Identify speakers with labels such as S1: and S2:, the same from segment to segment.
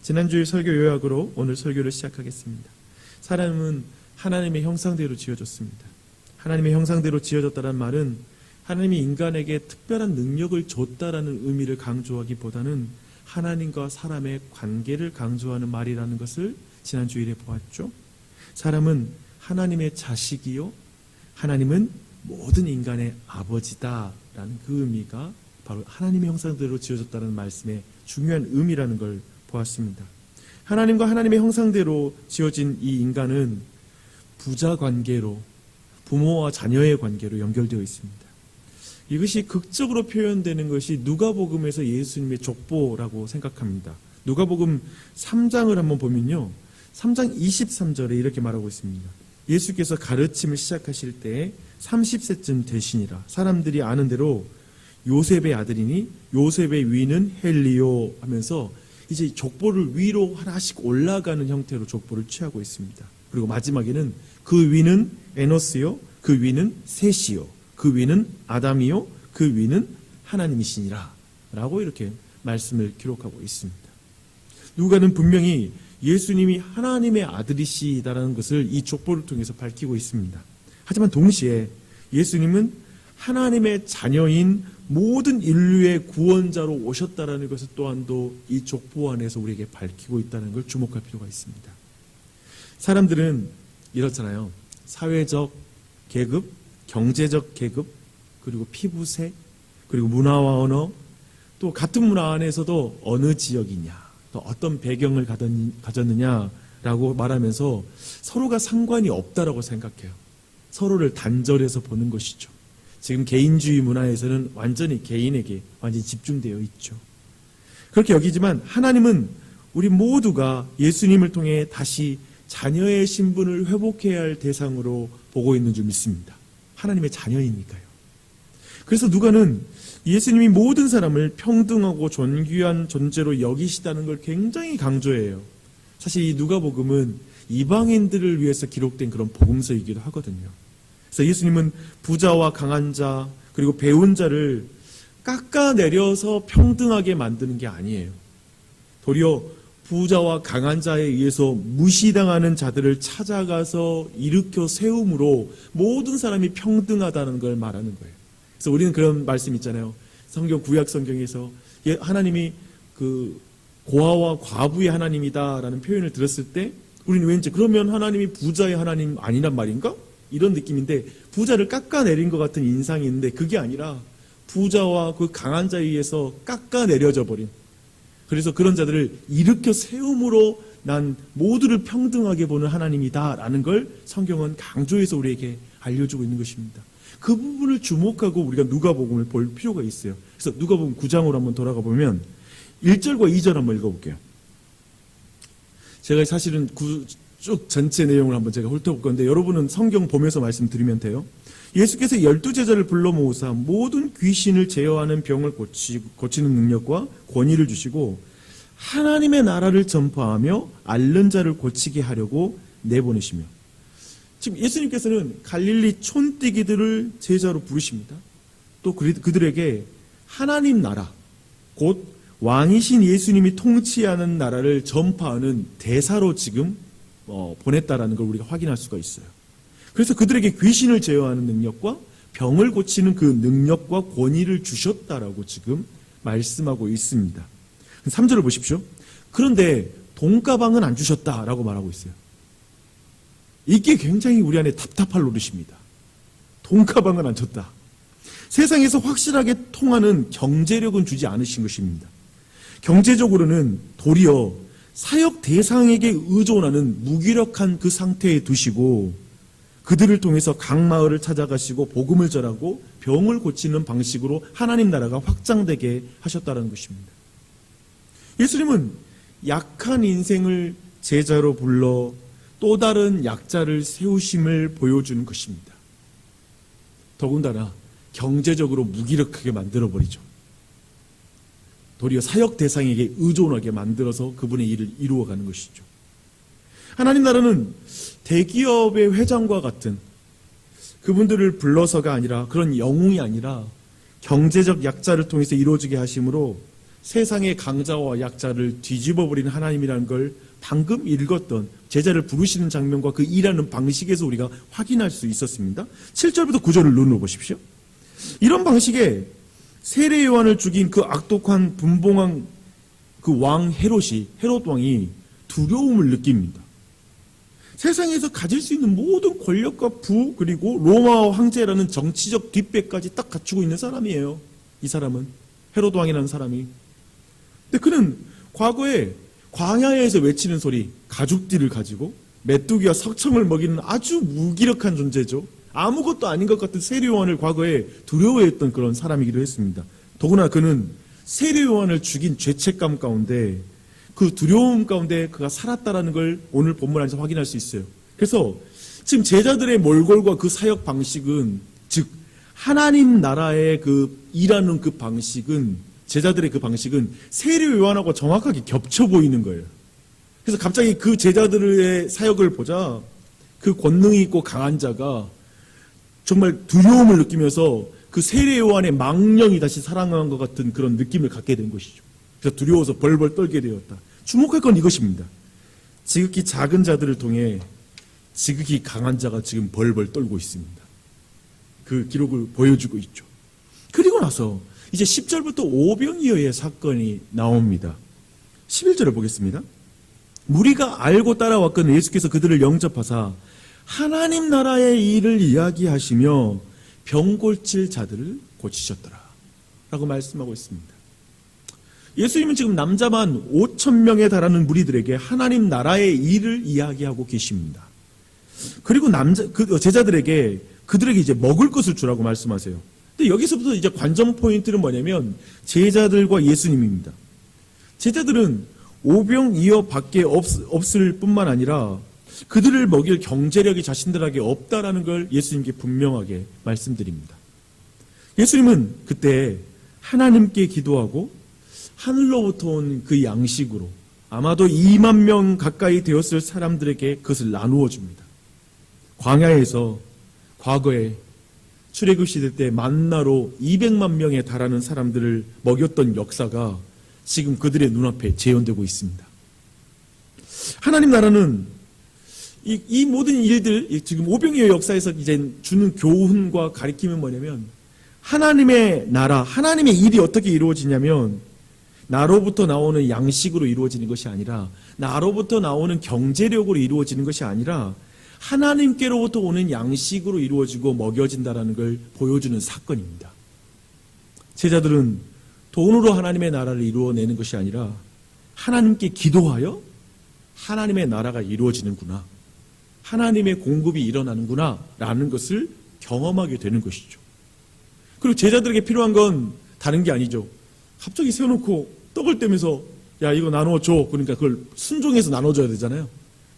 S1: 지난주의 설교 요약으로 오늘 설교를 시작하겠습니다. 사람은 하나님의 형상대로 지어졌습니다. 하나님의 형상대로 지어졌다는 말은 하나님이 인간에게 특별한 능력을 줬다라는 의미를 강조하기보다는 하나님과 사람의 관계를 강조하는 말이라는 것을 지난 주일에 보았죠. 사람은 하나님의 자식이요, 하나님은 모든 인간의 아버지다라는 그 의미가 바로 하나님의 형상대로 지어졌다는 말씀의 중요한 의미라는 걸 보았습니다. 하나님과 하나님의 형상대로 지어진 이 인간은 부자 관계로, 부모와 자녀의 관계로 연결되어 있습니다. 이것이 극적으로 표현되는 것이 누가복음에서 예수님의 족보라고 생각합니다. 누가복음 3장을 한번 보면요, 3장 23절에 이렇게 말하고 있습니다. 예수께서 가르침을 시작하실 때 30세쯤 되시니라. 사람들이 아는 대로 요셉의 아들이니 요셉의 위는 헬리오 하면서 이제 족보를 위로 하나씩 올라가는 형태로 족보를 취하고 있습니다. 그리고 마지막에는 그 위는 에노스요, 그 위는 셋이요, 그 위는 아담이요, 그 위는 하나님이시니라 라고 이렇게 말씀을 기록하고 있습니다. 누가는 분명히 예수님이 하나님의 아들이시다라는 것을 이 족보를 통해서 밝히고 있습니다. 하지만 동시에 예수님은 하나님의 자녀인 모든 인류의 구원자로 오셨다라는 것을 또한도 이 족보 안에서 우리에게 밝히고 있다는 걸 주목할 필요가 있습니다. 사람들은 이렇잖아요. 사회적 계급, 경제적 계급, 그리고 피부색, 그리고 문화와 언어, 또 같은 문화 안에서도 어느 지역이냐, 또 어떤 배경을 가졌느냐라고 말하면서 서로가 상관이 없다라고 생각해요. 서로를 단절해서 보는 것이죠. 지금 개인주의 문화에서는 완전히 개인에게 완전히 집중되어 있죠. 그렇게 여기지만 하나님은 우리 모두가 예수님을 통해 다시 자녀의 신분을 회복해야 할 대상으로 보고 있는 줄 믿습니다. 하나님의 자녀이니까요. 그래서 누가는 예수님이 모든 사람을 평등하고 존귀한 존재로 여기시다는 걸 굉장히 강조해요. 사실 이 누가복음은 이방인들을 위해서 기록된 그런 복음서이기도 하거든요. 그래서 예수님은 부자와 강한 자, 그리고 배운 자를 깎아내려서 평등하게 만드는 게 아니에요. 도리어 부자와 강한 자에 의해서 무시당하는 자들을 찾아가서 일으켜 세움으로 모든 사람이 평등하다는 걸 말하는 거예요. 그래서 우리는 그런 말씀 있잖아요. 성경 구약 성경에서 하나님이 그 고아와 과부의 하나님이다라는 표현을 들었을 때 우리는 왠지 그러면 하나님이 부자의 하나님 아니란 말인가? 이런 느낌인데 부자를 깎아내린 것 같은 인상이 있는데 그게 아니라 부자와 그 강한 자에 의해서 깎아내려져 버린, 그래서 그런 자들을 일으켜 세움으로 난 모두를 평등하게 보는 하나님이다라는 걸 성경은 강조해서 우리에게 알려주고 있는 것입니다. 그 부분을 주목하고 우리가 누가복음을 볼 필요가 있어요. 그래서 누가복음 9장으로 한번 돌아가 보면 1절과 2절 한번 읽어볼게요. 제가 사실은 쭉 전체 내용을 한번 제가 훑어볼 건데 여러분은 성경 보면서 말씀드리면 돼요. 예수께서 12제자를 불러 모으사 모든 귀신을 제어하는 병을 고치는 능력과 권위를 주시고 하나님의 나라를 전파하며 앓는 자를 고치게 하려고 내보내시며, 지금 예수님께서는 갈릴리 촌뜨기들을 제자로 부르십니다. 또 그들에게 하나님 나라, 곧 왕이신 예수님이 통치하는 나라를 전파하는 대사로 지금 보냈다라는 걸 우리가 확인할 수가 있어요. 그래서 그들에게 귀신을 제어하는 능력과 병을 고치는 그 능력과 권위를 주셨다라고 지금 말씀하고 있습니다. 3절을 보십시오. 그런데 돈가방은 안 주셨다라고 말하고 있어요. 이게 굉장히 우리 안에 답답할 노릇입니다. 돈가방은 안 줬다. 세상에서 확실하게 통하는 경제력은 주지 않으신 것입니다. 경제적으로는 도리어 사역 대상에게 의존하는 무기력한 그 상태에 두시고 그들을 통해서 각 마을을 찾아가시고 복음을 전하고 병을 고치는 방식으로 하나님 나라가 확장되게 하셨다는 것입니다. 예수님은 약한 인생을 제자로 불러 또 다른 약자를 세우심을 보여주는 것입니다. 더군다나 경제적으로 무기력하게 만들어버리죠. 도리어 사역 대상에게 의존하게 만들어서 그분의 일을 이루어가는 것이죠. 하나님 나라는 대기업의 회장과 같은 그분들을 불러서가 아니라, 그런 영웅이 아니라 경제적 약자를 통해서 이루어지게 하심으로 세상의 강자와 약자를 뒤집어버리는 하나님이라는 걸 방금 읽었던 제자를 부르시는 장면과 그 일하는 방식에서 우리가 확인할 수 있었습니다. 7절부터 9절을 눈으로 보십시오. 이런 방식에 세례 요한을 죽인 그 악독한 분봉한 그 왕 헤롯 왕이 두려움을 느낍니다. 세상에서 가질 수 있는 모든 권력과 부 그리고 로마 황제라는 정치적 뒷배까지 딱 갖추고 있는 사람이에요. 이 사람은 헤롯 왕이라는 사람이. 근데 그는 과거에 광야에서 외치는 소리, 가죽띠를 가지고 메뚜기와 석청을 먹이는 아주 무기력한 존재죠. 아무것도 아닌 것 같은 세례 요한을 과거에 두려워했던 그런 사람이기도 했습니다. 더구나 그는 세례 요한을 죽인 죄책감 가운데 그 두려움 가운데 그가 살았다라는 걸 오늘 본문 안에서 확인할 수 있어요. 그래서 지금 제자들의 몰골과 그 사역 방식은, 즉 하나님 나라의 그 일하는 그 방식은, 제자들의 그 방식은 세례 요한하고 정확하게 겹쳐 보이는 거예요. 그래서 갑자기 그 제자들의 사역을 보자 그 권능이 있고 강한 자가 정말 두려움을 느끼면서 그 세례 요한의 망령이 다시 살아난 것 같은 그런 느낌을 갖게 된 것이죠. 그래서 두려워서 벌벌 떨게 되었다. 주목할 건 이것입니다. 지극히 작은 자들을 통해 지극히 강한 자가 지금 벌벌 떨고 있습니다. 그 기록을 보여주고 있죠. 그리고 나서 이제 10절부터 오병이어의 사건이 나옵니다. 11절을 보겠습니다. 무리가 알고 따라왔거늘 예수께서 그들을 영접하사 하나님 나라의 일을 이야기하시며 병 골칠 자들을 고치셨더라 라고 말씀하고 있습니다. 예수님은 지금 남자만 5,000명에 달하는 무리들에게 하나님 나라의 일을 이야기하고 계십니다. 그리고 제자들에게 그들에게 이제 먹을 것을 주라고 말씀하세요. 근데 여기서부터 이제 관전 포인트는 뭐냐면 제자들과 예수님입니다. 제자들은 오병이어 밖에 없을 뿐만 아니라 그들을 먹일 경제력이 자신들에게 없다라는 걸 예수님께 분명하게 말씀드립니다. 예수님은 그때 하나님께 기도하고 하늘로부터 온 그 양식으로 아마도 2만 명 가까이 되었을 사람들에게 그것을 나누어 줍니다. 광야에서 과거에 출애굽 시대 때 만나로 200만 명에 달하는 사람들을 먹였던 역사가 지금 그들의 눈앞에 재현되고 있습니다. 하나님 나라는 이 모든 일들, 지금 오병이어 역사에서 이제 주는 교훈과 가르침은 뭐냐면 하나님의 나라, 하나님의 일이 어떻게 이루어지냐면 나로부터 나오는 양식으로 이루어지는 것이 아니라, 나로부터 나오는 경제력으로 이루어지는 것이 아니라 하나님께로부터 오는 양식으로 이루어지고 먹여진다라는 걸 보여주는 사건입니다. 제자들은 돈으로 하나님의 나라를 이루어내는 것이 아니라 하나님께 기도하여 하나님의 나라가 이루어지는구나, 하나님의 공급이 일어나는구나 라는 것을 경험하게 되는 것이죠. 그리고 제자들에게 필요한 건 다른 게 아니죠. 갑자기 세워놓고 떡을 떼면서 야 이거 나눠줘, 그러니까 그걸 순종해서 나눠줘야 되잖아요.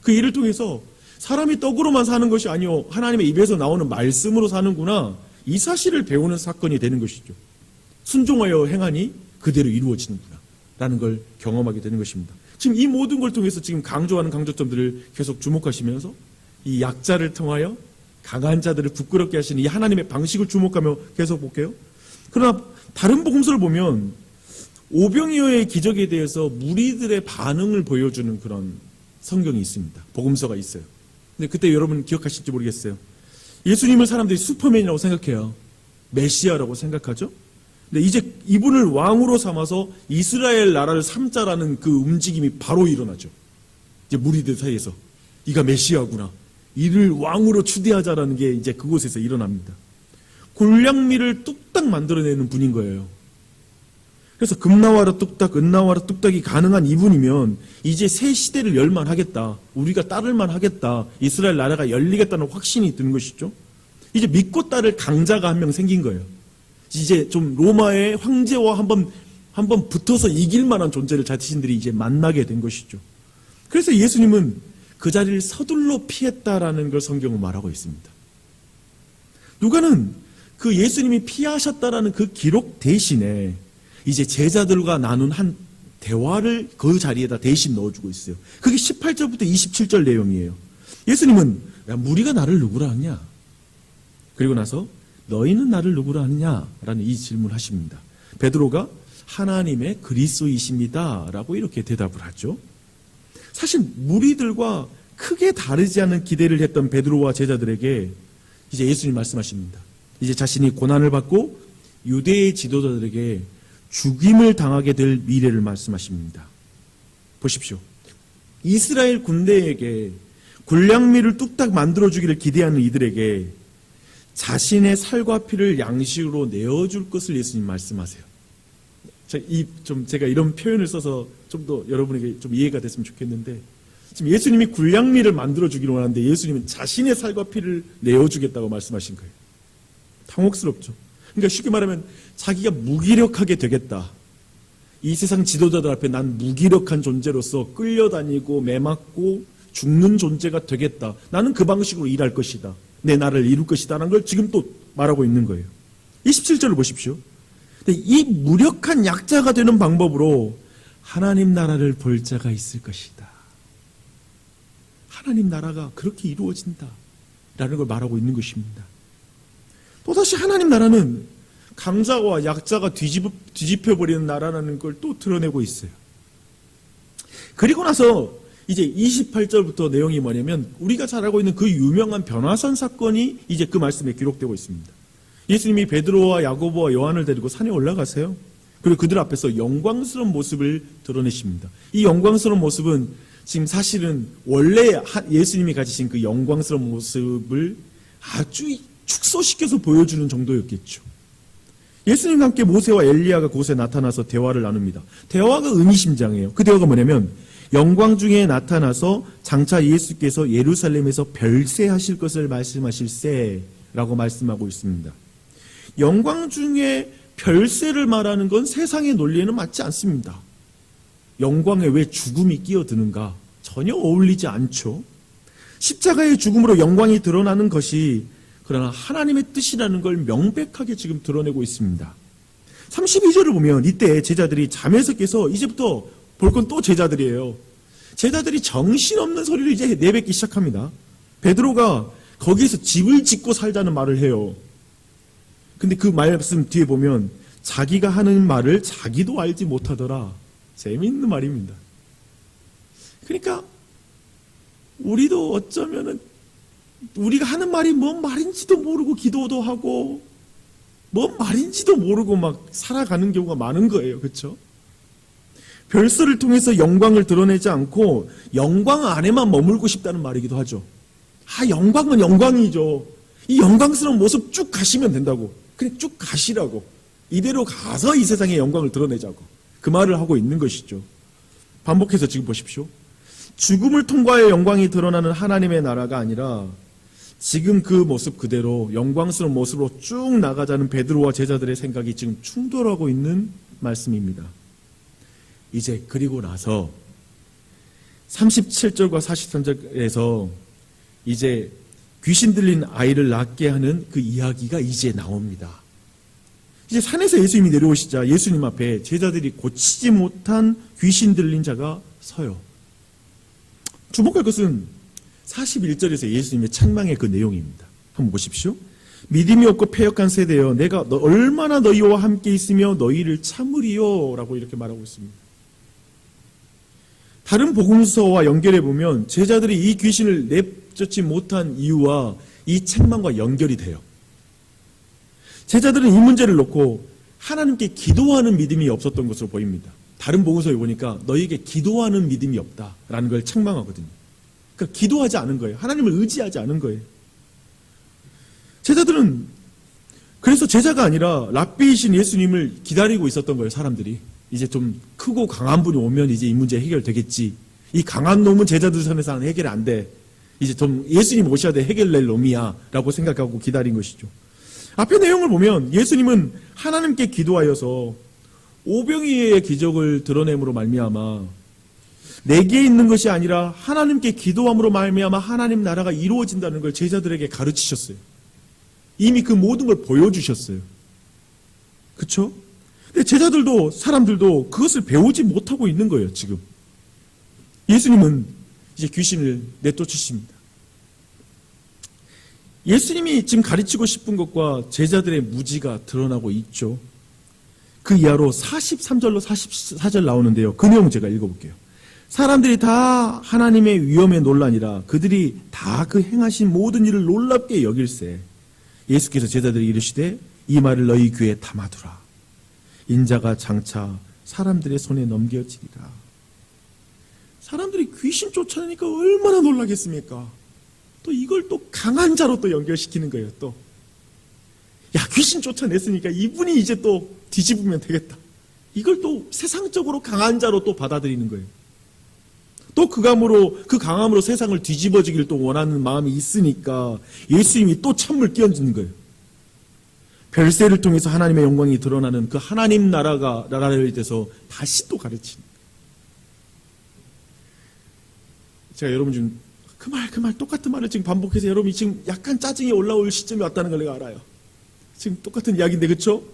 S1: 그 일을 통해서 사람이 떡으로만 사는 것이 아니요 하나님의 입에서 나오는 말씀으로 사는구나, 이 사실을 배우는 사건이 되는 것이죠. 순종하여 행하니 그대로 이루어지는구나 라는 걸 경험하게 되는 것입니다. 지금 이 모든 걸 통해서 지금 강조하는 강조점들을 계속 주목하시면서 이 약자를 통하여 강한 자들을 부끄럽게 하시는 이 하나님의 방식을 주목하며 계속 볼게요. 그러나 다른 복음서를 보면 오병이어의 기적에 대해서 무리들의 반응을 보여주는 그런 성경이 있습니다. 복음서가 있어요. 근데 그때 여러분 기억하실지 모르겠어요. 예수님을 사람들이 슈퍼맨이라고 생각해요. 메시아라고 생각하죠. 근데 이제 이분을 왕으로 삼아서 이스라엘 나라를 삼자라는 그 움직임이 바로 일어나죠. 이제 무리들 사이에서 이가 메시아구나, 이를 왕으로 추대하자라는 게 이제 그곳에서 일어납니다. 골량미를 뚝딱 만들어내는 분인 거예요. 그래서 금 나와라 뚝딱, 은 나와라 뚝딱이 가능한 이분이면 이제 새 시대를 열만 하겠다, 우리가 따를만 하겠다, 이스라엘 나라가 열리겠다는 확신이 드는 것이죠. 이제 믿고 따를 강자가 한 명 생긴 거예요. 이제 좀 로마의 황제와 한번 붙어서 이길 만한 존재를 자신들이 이제 만나게 된 것이죠. 그래서 예수님은 그 자리를 서둘러 피했다라는 걸 성경은 말하고 있습니다. 누가는 그 예수님이 피하셨다라는 그 기록 대신에 이제 제자들과 나눈 한 대화를 그 자리에다 대신 넣어주고 있어요. 그게 18절부터 27절 내용이에요. 예수님은 야, 무리가 나를 누구라 하냐? 그리고 나서 너희는 나를 누구라 하느냐? 라는 이 질문을 하십니다. 베드로가 하나님의 그리스도이십니다. 라고 이렇게 대답을 하죠. 사실 무리들과 크게 다르지 않은 기대를 했던 베드로와 제자들에게 이제 예수님 말씀하십니다. 이제 자신이 고난을 받고 유대의 지도자들에게 죽임을 당하게 될 미래를 말씀하십니다. 보십시오. 이스라엘 군대에게 군량미를 뚝딱 만들어주기를 기대하는 이들에게 자신의 살과 피를 양식으로 내어줄 것을 예수님 말씀하세요. 제가 이런 표현을 써서 좀 더 여러분에게 좀 이해가 됐으면 좋겠는데, 지금 예수님이 군량미를 만들어주기로 하는데 예수님은 자신의 살과 피를 내어주겠다고 말씀하신 거예요. 당혹스럽죠. 그러니까 쉽게 말하면 자기가 무기력하게 되겠다. 이 세상 지도자들 앞에 난 무기력한 존재로서 끌려다니고 매맞고 죽는 존재가 되겠다. 나는 그 방식으로 일할 것이다. 내 나라를 이룰 것이다. 라는 걸 지금 또 말하고 있는 거예요. 27절을 보십시오. 근데 이 무력한 약자가 되는 방법으로 하나님 나라를 볼 자가 있을 것이다. 하나님 나라가 그렇게 이루어진다. 라는 걸 말하고 있는 것입니다. 또다시 하나님 나라는 강자와 약자가 뒤집혀버리는 나라라는 걸 또 드러내고 있어요. 그리고 나서 이제 28절부터 내용이 뭐냐면 우리가 잘 알고 있는 그 유명한 변화산 사건이 이제 그 말씀에 기록되고 있습니다. 예수님이 베드로와 야고보와 요한을 데리고 산에 올라가세요. 그리고 그들 앞에서 영광스러운 모습을 드러내십니다. 이 영광스러운 모습은 지금 사실은 원래 예수님이 가지신 그 영광스러운 모습을 아주 축소시켜서 보여주는 정도였겠죠. 예수님과 함께 모세와 엘리야가 그곳에 나타나서 대화를 나눕니다. 대화가 의미심장해요. 그 대화가 뭐냐면 영광 중에 나타나서 장차 예수께서 예루살렘에서 별세하실 것을 말씀하실세라고 말씀하고 있습니다. 영광 중에 별세를 말하는 건 세상의 논리에는 맞지 않습니다. 영광에 왜 죽음이 끼어드는가? 전혀 어울리지 않죠. 십자가의 죽음으로 영광이 드러나는 것이 그러나 하나님의 뜻이라는 걸 명백하게 지금 드러내고 있습니다. 32절을 보면 이때 제자들이 잠에서 깨서 이제부터 볼 건 또 제자들이에요. 제자들이 정신없는 소리를 이제 내뱉기 시작합니다. 베드로가 거기에서 집을 짓고 살자는 말을 해요. 근데 그 말씀 뒤에 보면 자기가 하는 말을 자기도 알지 못하더라. 재미있는 말입니다. 그러니까 우리도 어쩌면은 우리가 하는 말이 뭔 말인지도 모르고 기도도 하고 뭔 말인지도 모르고 막 살아가는 경우가 많은 거예요. 그렇죠? 별서를 통해서 영광을 드러내지 않고 영광 안에만 머물고 싶다는 말이기도 하죠. 영광은 영광이죠. 이 영광스러운 모습 쭉 가시면 된다고. 그냥 쭉 가시라고. 이대로 가서 이 세상의 영광을 드러내자고. 그 말을 하고 있는 것이죠. 반복해서 지금 보십시오. 죽음을 통과해 영광이 드러나는 하나님의 나라가 아니라 지금 그 모습 그대로 영광스러운 모습으로 쭉 나가자는 베드로와 제자들의 생각이 지금 충돌하고 있는 말씀입니다. 이제 그리고 나서 37절과 43절에서 이제 귀신 들린 아이를 낫게 하는 그 이야기가 이제 나옵니다. 이제 산에서 예수님이 내려오시자 예수님 앞에 제자들이 고치지 못한 귀신 들린 자가 서요. 주목할 것은 41절에서 예수님의 책망의 그 내용입니다. 한번 보십시오. 믿음이 없고 패역한 세대여 내가 얼마나 너희와 함께 있으며 너희를 참으리요 라고 이렇게 말하고 있습니다. 다른 복음서와 연결해 보면 제자들이 이 귀신을 내쫓지 못한 이유와 이 책망과 연결이 돼요. 제자들은 이 문제를 놓고 하나님께 기도하는 믿음이 없었던 것으로 보입니다. 다른 복음서에 보니까 너희에게 기도하는 믿음이 없다라는 걸 책망하거든요. 그러니까 기도하지 않은 거예요. 하나님을 의지하지 않은 거예요. 제자들은 그래서 제자가 아니라 랍비이신 예수님을 기다리고 있었던 거예요. 사람들이. 이제 좀 크고 강한 분이 오면 이제 이 문제 해결되겠지. 이 강한 놈은 제자들 선에서는 해결 안 돼. 이제 좀 예수님 오셔야 돼. 해결될 놈이야. 라고 생각하고 기다린 것이죠. 앞의 내용을 보면 예수님은 하나님께 기도하여서 오병이의 기적을 드러냄으로 말미암아 내게 있는 것이 아니라 하나님께 기도함으로 말미암아 하나님 나라가 이루어진다는 걸 제자들에게 가르치셨어요. 이미 그 모든 걸 보여주셨어요. 그렇죠? 근데 제자들도 사람들도 그것을 배우지 못하고 있는 거예요. 지금 예수님은 이제 귀신을 내쫓으십니다. 예수님이 지금 가르치고 싶은 것과 제자들의 무지가 드러나고 있죠. 그 이하로 43절로 44절 나오는데요. 그 내용 제가 읽어볼게요. 사람들이 다 하나님의 위엄에 놀라니라. 그들이 다 그 행하신 모든 일을 놀랍게 여길세. 예수께서 제자들이 이르시되 이 말을 너희 귀에 담아두라. 인자가 장차 사람들의 손에 넘겨지리라. 사람들이 귀신 쫓아내니까 얼마나 놀라겠습니까? 또 이걸 또 강한 자로 또 연결시키는 거예요. 또 야, 귀신 쫓아냈으니까 이분이 이제 또 뒤집으면 되겠다. 이걸 또 세상적으로 강한 자로 또 받아들이는 거예요. 또 그 강함으로 세상을 뒤집어지길 또 원하는 마음이 있으니까 예수님이 또 찬물 끼얹는 거예요. 별세를 통해서 하나님의 영광이 드러나는 그 하나님 나라에 대해서 다시 또 가르치는 거예요. 제가 여러분 지금 그 말 똑같은 말을 지금 반복해서 여러분이 지금 약간 짜증이 올라올 시점이 왔다는 걸 내가 알아요. 지금 똑같은 이야기인데, 그렇죠?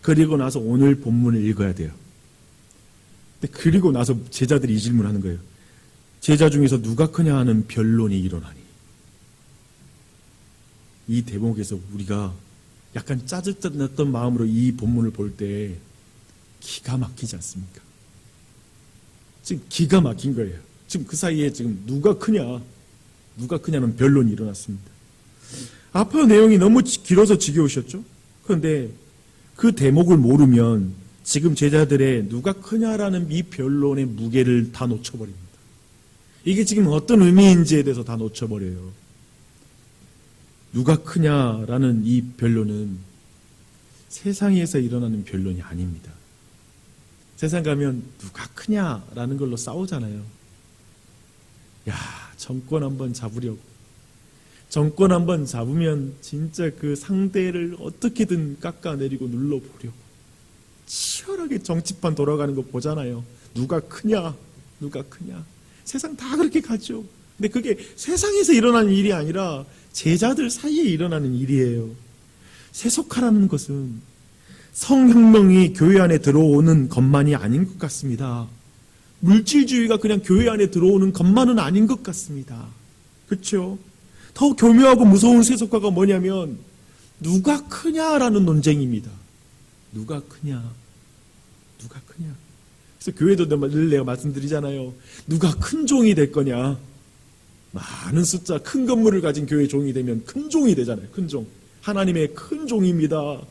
S1: 그리고 나서 오늘 본문을 읽어야 돼요. 근데 그리고 나서 제자들이 이 질문하는 거예요. 제자 중에서 누가 크냐 하는 변론이 일어나니. 이 대목에서 우리가 약간 짜증났던 마음으로 이 본문을 볼 때 기가 막히지 않습니까? 지금 기가 막힌 거예요. 지금 그 사이에 지금 누가 크냐는 변론이 일어났습니다. 앞의 내용이 너무 길어서 지겨우셨죠? 그런데 그 대목을 모르면 지금 제자들의 누가 크냐라는 이 변론의 무게를 다 놓쳐버립니다. 이게 지금 어떤 의미인지에 대해서 다 놓쳐버려요. 누가 크냐라는 이 변론은 세상에서 일어나는 변론이 아닙니다. 세상 가면 누가 크냐라는 걸로 싸우잖아요. 야, 정권 한번 잡으려고. 정권 한번 잡으면 진짜 그 상대를 어떻게든 깎아내리고 눌러보려고. 치열하게 정치판 돌아가는 거 보잖아요. 누가 크냐? 세상 다 그렇게 가죠. 근데 그게 세상에서 일어나는 일이 아니라 제자들 사이에 일어나는 일이에요. 세속화라는 것은 성혁명이 교회 안에 들어오는 것만이 아닌 것 같습니다. 물질주의가 그냥 교회 안에 들어오는 것만은 아닌 것 같습니다. 그렇죠? 더 교묘하고 무서운 세속화가 뭐냐면 누가 크냐라는 논쟁입니다. 누가 크냐. 그래서 교회도 늘 내가 말씀드리잖아요. 누가 큰 종이 될 거냐. 많은 숫자 큰 건물을 가진 교회 종이 되면 큰 종이 되잖아요. 큰 종. 하나님의 큰 종입니다.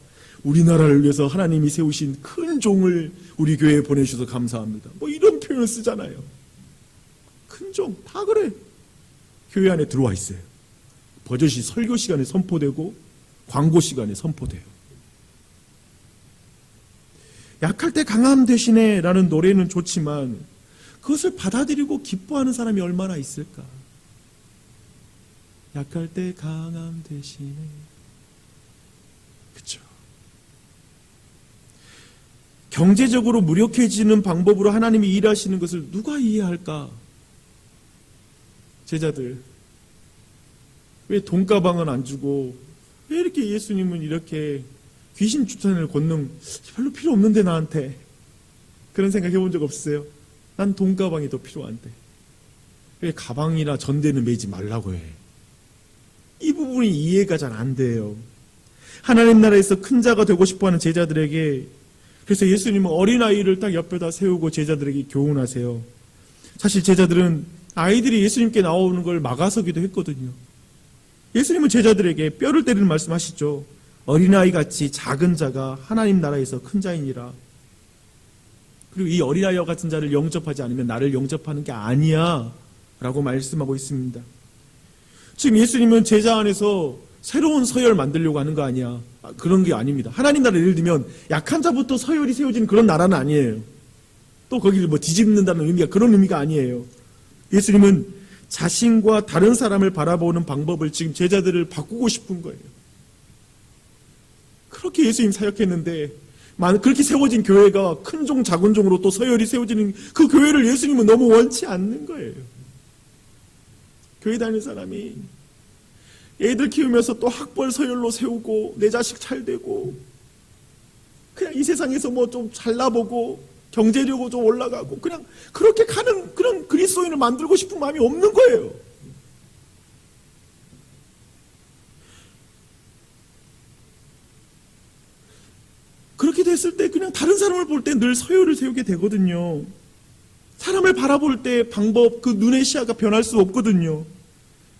S1: 우리나라를 위해서 하나님이 세우신 큰 종을 우리 교회에 보내주셔서 감사합니다. 뭐 이런 표현을 쓰잖아요. 큰 종, 다 그래. 교회 안에 들어와 있어요. 버젓이 설교 시간에 선포되고 광고 시간에 선포돼요. 약할 때 강함 대신에 라는 노래는 좋지만 그것을 받아들이고 기뻐하는 사람이 얼마나 있을까? 약할 때 강함 대신에. 그렇죠. 경제적으로 무력해지는 방법으로 하나님이 일하시는 것을 누가 이해할까? 제자들. 왜 돈가방은 안 주고 왜 이렇게 예수님은 이렇게 귀신 쫓아내는 권능 별로 필요 없는데 나한테. 그런 생각 해본 적 없으세요? 난 돈가방이 더 필요한데 왜 가방이나 전대는 매지 말라고 해. 이 부분이 이해가 잘 안 돼요. 하나님 나라에서 큰 자가 되고 싶어하는 제자들에게 그래서 예수님은 어린아이를 딱 옆에다 세우고 제자들에게 교훈하세요. 사실 제자들은 아이들이 예수님께 나오는 걸 막아서기도 했거든요. 예수님은 제자들에게 뼈를 때리는 말씀하시죠. 어린아이같이 작은 자가 하나님 나라에서 큰 자이니라. 그리고 이 어린아이와 같은 자를 영접하지 않으면 나를 영접하는 게 아니야 라고 말씀하고 있습니다. 지금 예수님은 제자 안에서 새로운 서열 만들려고 하는 거 아니야. 그런 게 아닙니다. 하나님 나라 예를 들면 약한 자부터 서열이 세워지는 그런 나라는 아니에요. 또 거기를 뭐 뒤집는다는 의미가 그런 의미가 아니에요. 예수님은 자신과 다른 사람을 바라보는 방법을 지금 제자들을 바꾸고 싶은 거예요. 그렇게 예수님 사역했는데 그렇게 세워진 교회가 큰 종 작은 종으로 또 서열이 세워지는 그 교회를 예수님은 너무 원치 않는 거예요. 교회 다니는 사람이 애들 키우면서 또 학벌 서열로 세우고 내 자식 잘 되고 그냥 이 세상에서 뭐 좀 잘나보고 경제력으로 좀 올라가고 그냥 그렇게 가는 그런 그리스도인을 만들고 싶은 마음이 없는 거예요. 그렇게 됐을 때 그냥 다른 사람을 볼 때 늘 서열을 세우게 되거든요. 사람을 바라볼 때 방법, 그 눈의 시야가 변할 수 없거든요.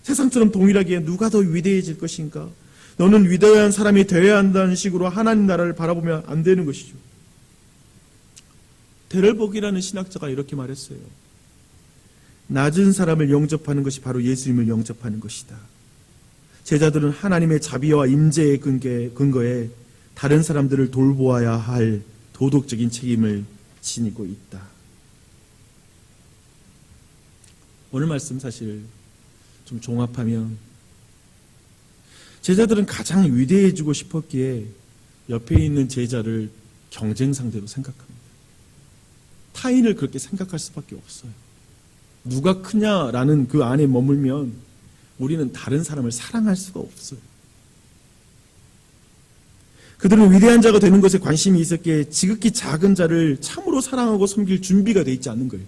S1: 세상처럼 동일하게 누가 더 위대해질 것인가? 너는 위대한 사람이 되어야 한다는 식으로 하나님 나라를 바라보면 안 되는 것이죠. 데럴복이라는 신학자가 이렇게 말했어요. 낮은 사람을 영접하는 것이 바로 예수님을 영접하는 것이다. 제자들은 하나님의 자비와 임재의 근거에 다른 사람들을 돌보아야 할 도덕적인 책임을 지니고 있다. 오늘 말씀 사실 좀 종합하면 제자들은 가장 위대해지고 싶었기에 옆에 있는 제자를 경쟁 상대로 생각합니다. 타인을 그렇게 생각할 수밖에 없어요. 누가 크냐라는 그 안에 머물면 우리는 다른 사람을 사랑할 수가 없어요. 그들은 위대한 자가 되는 것에 관심이 있었기에 지극히 작은 자를 참으로 사랑하고 섬길 준비가 돼 있지 않는 거예요.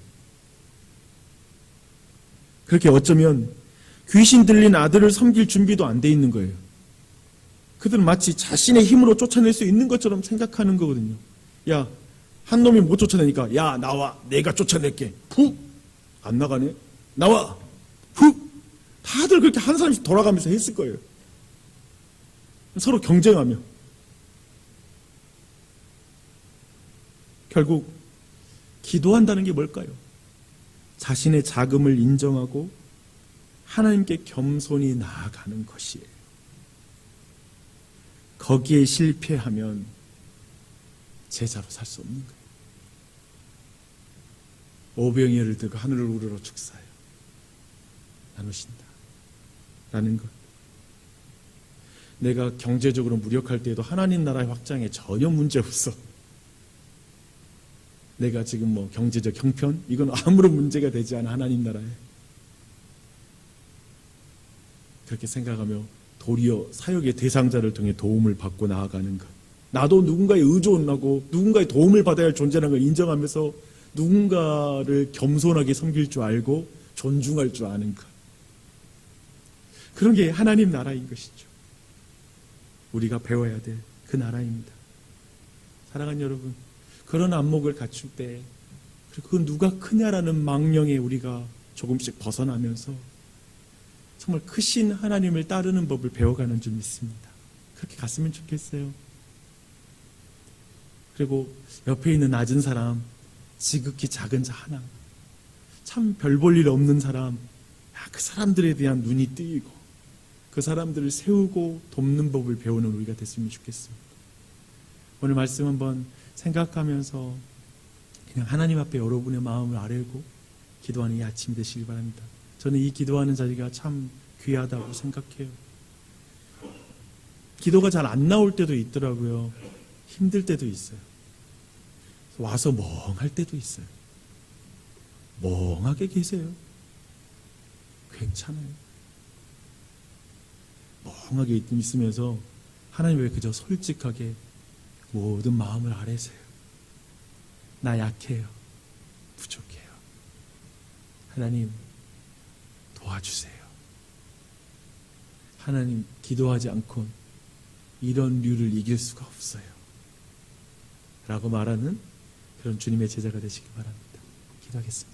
S1: 그렇게 어쩌면 귀신 들린 아들을 섬길 준비도 안 돼 있는 거예요. 그들은 마치 자신의 힘으로 쫓아낼 수 있는 것처럼 생각하는 거거든요. 야, 한 놈이 못 쫓아내니까 야, 나와. 내가 쫓아낼게. 푹! 안 나가네. 나와. 푹! 다들 그렇게 한 사람씩 돌아가면서 했을 거예요. 서로 경쟁하며. 결국 기도한다는 게 뭘까요? 자신의 자금을 인정하고 하나님께 겸손히 나아가는 것이에요. 거기에 실패하면 제자로 살 수 없는 거예요. 오병이어를 들고 하늘을 우러러 축사하여 나누신다 라는 것. 내가 경제적으로 무력할 때에도 하나님 나라의 확장에 전혀 문제 없어. 내가 지금 뭐 경제적 형편? 이건 아무런 문제가 되지 않아. 하나님 나라에. 그렇게 생각하며 도리어 사역의 대상자를 통해 도움을 받고 나아가는 것. 나도 누군가의 의존하고 누군가의 도움을 받아야 할 존재라는 걸 인정하면서 누군가를 겸손하게 섬길 줄 알고 존중할 줄 아는 것. 그런 게 하나님 나라인 것이죠. 우리가 배워야 될 그 나라입니다. 사랑하는 여러분, 그런 안목을 갖출 때 그 누가 크냐라는 망령에 우리가 조금씩 벗어나면서 정말 크신 하나님을 따르는 법을 배워가는 줄 믿습니다. 그렇게 갔으면 좋겠어요. 그리고 옆에 있는 낮은 사람, 지극히 작은 자 하나, 참 별 볼 일 없는 사람, 그 사람들에 대한 눈이 뜨이고 그 사람들을 세우고 돕는 법을 배우는 우리가 됐으면 좋겠습니다. 오늘 말씀 한번 생각하면서 그냥 하나님 앞에 여러분의 마음을 아뢰고 기도하는 이 아침 되시길 바랍니다. 저는 이 기도하는 자리가 참 귀하다고 생각해요. 기도가 잘 안 나올 때도 있더라고요. 힘들 때도 있어요. 와서 멍할 때도 있어요. 멍하게 계세요. 괜찮아요. 멍하게 있으면서 하나님 왜 그저 솔직하게 모든 마음을 아뢰세요. 나 약해요. 부족해요. 하나님 도와주세요. 하나님 기도하지 않고 이런 류를 이길 수가 없어요. 라고 말하는 그런 주님의 제자가 되시길 바랍니다. 기도하겠습니다.